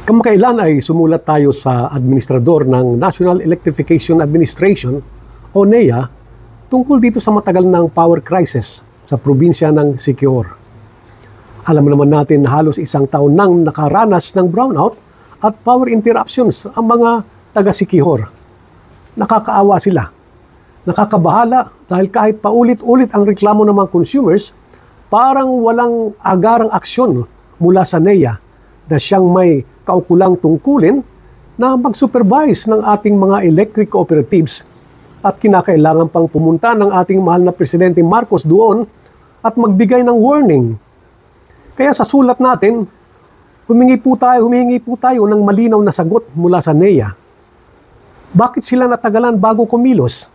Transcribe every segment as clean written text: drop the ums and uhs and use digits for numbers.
Kamakailan ay sumulat tayo sa administrador ng National Electrification Administration o NEA tungkol dito sa matagal ng power crisis sa probinsya ng Siquijor. Alam naman natin na halos isang taon nang nakaranas ng brownout at power interruptions ang mga taga Siquijor. Nakakaawa sila. Nakakabahala dahil kahit paulit-ulit ang reklamo ng mga consumers, parang walang agarang aksyon mula sa NEA na siyang may kaukulang tungkulin na mag-supervise ng ating mga electric cooperatives at kinakailangan pang pumunta ng ating mahal na Presidente Marcos doon at magbigay ng warning. Kaya sa sulat natin, humingi po tayo ng malinaw na sagot mula sa NEA. Bakit sila natagalan bago kumilos?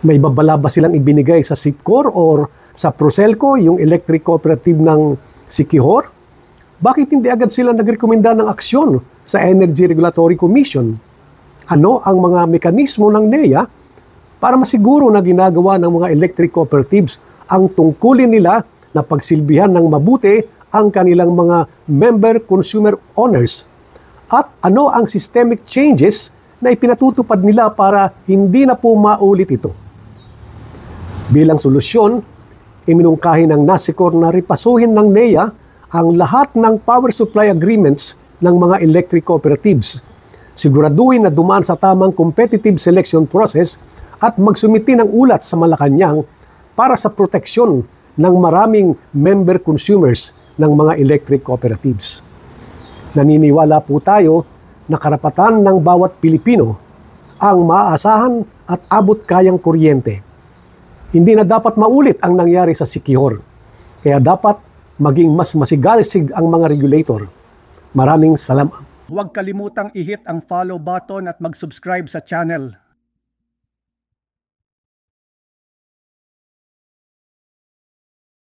May babala ba silang ibinigay sa SIPCOR or sa Procelco, yung electric cooperative ng Siquijor? Bakit hindi agad sila nagrekomenda ng aksyon sa Energy Regulatory Commission? Ano ang mga mekanismo ng NEA para masiguro na ginagawa ng mga electric cooperatives ang tungkulin nila na pagsilbihan ng mabuti ang kanilang mga member consumer owners? At ano ang systemic changes na ipinatutupad nila para hindi na po maulit ito? Bilang solusyon, iminungkahi ng NASICOR na ripasuhin ng NEA ang lahat ng power supply agreements ng mga electric cooperatives. Siguraduhin na dumaan sa tamang competitive selection process at magsumiti ng ulat sa Malacanang para sa proteksyon ng maraming member consumers ng mga electric cooperatives. Naniniwala po tayo na karapatan ng bawat Pilipino ang maaasahan at abot-kayang kuryente. Hindi na dapat maulit ang nangyari sa Siquijor. Kaya dapat maging mas masigasig ang mga regulator. Maraming salamat. Huwag kalimutang i-hit ang follow button at mag-subscribe sa channel.